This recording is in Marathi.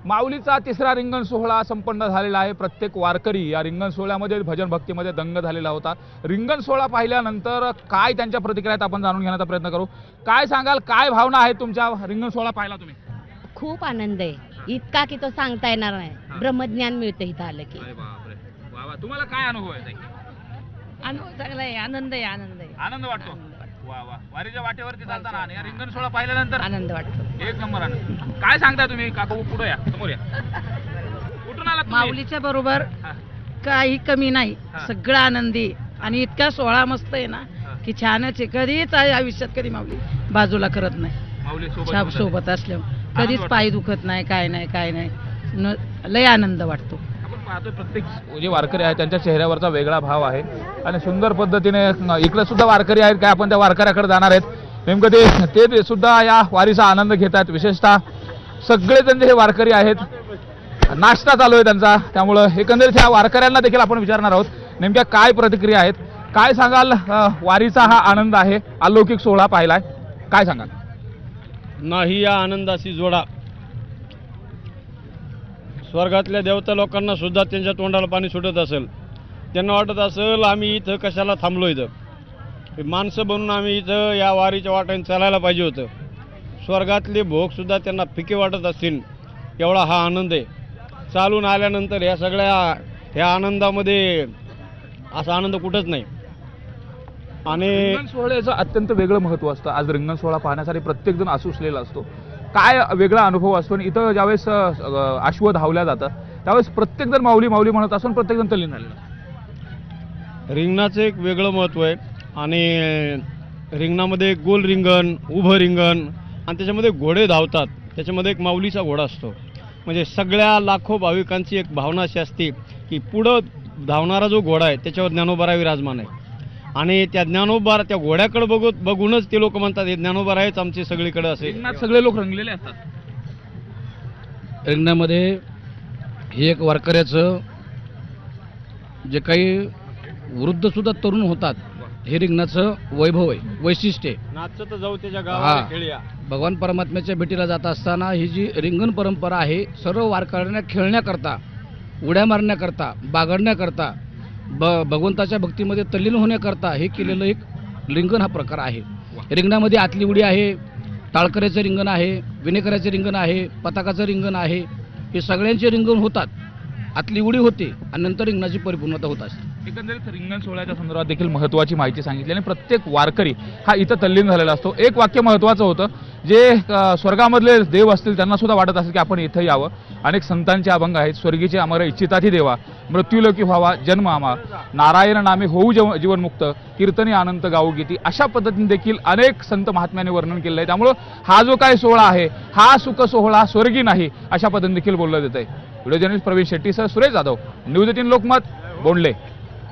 माऊलीचा तिसरा रिंगण सोहळा संपन्न झालेला आहे। प्रत्येक वारकरी या रिंगण सोहळ्यामध्ये भजन भक्तीमध्ये दंग झालेला होता। रिंगण सोहळा पाहिल्यानंतर काय त्यांच्या प्रतिक्रिया आहेत आपण जाणून घेण्याचा प्रयत्न करू। काय सांगाल, काय भावना आहे तुमच्या रिंगण सोहळा पाहिला तुम्ही? खूप आनंद आहे, इतका की तो सांगता येणार नाही। ब्रह्मज्ञान मिळतं इथं आलं की। अरे बापरे, वा वा, तुम्हाला काय अनुभव आहे? अनुभव चांगला आहे, आनंद आहे, आनंद आहे, आनंद वाटतो। वा वा, वारीच्या वाटेवरती चालताना आणि या रिंगण सोहळा पाहिल्यानंतर आनंद वाटतो। एक नंबर आनंद। काय सांगताय तुम्ही? काका पुढे या, समोर या। कुठून आलात तुम्ही? माऊलीच्या बरोबर हा, काही कमी नाही, हा. सगळं आनंदी आणि इतका सोहळा मस्त आहे ना की छानच आहे। कधीच आयुष्यात कधी माऊली बाजूला करत नाही, माऊली सोबत सोबत असल्यावर कधीच वाटतो. पाय दुखत नाही, काय नाही काय नाही, लय आनंद वाटतो। आपण पाहतो प्रत्येक जे वारकरी आहेत त्यांच्या चेहऱ्यावरचा वेगळा भाव आहे आणि सुंदर पद्धतीने इकडे सुद्धा वारकरी आहेत। काय आपण त्या वारकऱ्याकडे जाणार आहेत, नेमकं ते सुद्धा या वारीचा आनंद घेत आहेत। विशेषतः सगळेजण जे हे वारकरी आहेत, नाश्ता चालू आहे त्यांचा, त्यामुळं एकंदरीत ह्या वारकऱ्यांना देखील आपण विचारणार आहोत नेमक्या काय प्रतिक्रिया आहेत। काय सांगाल, वारीचा हा आनंद आहे, अलौकिक सोहळा पाहिलाय, काय सांगाल? नाही या आनंदाशी जोडा स्वर्गातल्या देवता लोकांना सुद्धा त्यांच्या तोंडाला पाणी सुटत असेल। त्यांना वाटत असेल आम्ही इथं कशाला थांबलो, इथं माणसं बनून आम्ही इथं या वारीच्या वाटेने चालायला पाहिजे होतं। स्वर्गातले भोगसुद्धा त्यांना फिके वाटत असतील, एवढा हा आनंद आहे। चालून आल्यानंतर ह्या आनंदामध्ये असा आनंद कुठंच नाही। आणि रिंगण सोहळ्याचं अत्यंत वेगळं महत्त्व असतं। आज रिंगण सोहळा पाहण्यासाठी प्रत्येक जण आसुसलेला असतो। काय वेगळा अनुभव असतो आणि इथं ज्यावेळेस अश्व धावल्या जातं त्यावेळेस प्रत्येक जण माऊली माऊली म्हणत असून प्रत्येक जण तल्लीन झालेला असतो। रिंगणाचं एक वेगळं महत्त्व आहे आणि रिंगणामध्ये गोल रिंगण, उभं रिंगण आणि त्याच्यामध्ये घोडे धावतात। त्याच्यामध्ये एक माऊलीचा घोडा असतो। म्हणजे सगळ्या लाखो भाविकांची एक भावना अशी असते की पुढं धावणारा जो घोडा आहे त्याच्यावर ज्ञानोबा विराजमान आहे आणि त्या ज्ञानोबा त्या घोड्याकडे बघूनच ते लोक म्हणतात हे ज्ञानोबा आहेच आमचे सगळीकडे असे। रिंगणात सगळे लोक रंगलेले असतात। रिंगणामध्ये हे एक वारकऱ्याचं जे काही वृद्ध सुद्धा तरुण होतात हे रिंगणाचं वैभव आहे, वैशिष्ट्य आहे। नाचत जाऊ त्याच्या गावाला खेळूया। भगवान परमात्म्याच्या भेटीला जात असताना ही जी रिंगण परंपरा आहे सर्व वारकऱ्यांना खेळण्याकरता, उड्या मारण्याकरता, बागडण्याकरता, भगवंताच्या भक्तीमध्ये तल्लीन होण्याकरता हे केलेलं एक रिंगण हा प्रकार आहे। रिंगणामध्ये आतली उडी आहे, टाळकऱ्याचं रिंगण आहे, विणेकऱ्याचं रिंगण आहे, पताकाचं रिंगण आहे, हे सगळ्यांचे रिंगण होतात। आतली उडी होते आणि नंतर रिंगणाची परिपूर्णता होत असते। एकंदरीत रिंगण सोहळ्याच्या संदर्भात देखील महत्त्वाची माहिती सांगितली आणि प्रत्येक वारकरी हा इथं तल्लीन झालेला असतो। एक वाक्य महत्त्वाचं होतं, जे स्वर्गामधले देव असतील त्यांना सुद्धा वाटत असेल की आपण इथं यावं। अनेक संतांचे अभंग आहेत, स्वर्गीचे अमर इच्छिताती देवा, मृत्यूलोकी व्हावा जन्म आम्हा, नारायण नामे होऊ जीवनमुक्त, कीर्तनी आनंद गाऊ गीती, अशा पद्धतीने देखील अनेक संत महात्म्याने वर्णन केलं आहे। त्यामुळं हा जो काय सोहळा आहे हा सुख सोहळा स्वर्गी नाही, अशा पद्धतीने देखील बोललं जात आहे। व्हिडिओ जर्नलिस्ट प्रवीण शेट्टीसह सुरेश जाधव, न्यूज 18 लोकमत, बोंडले।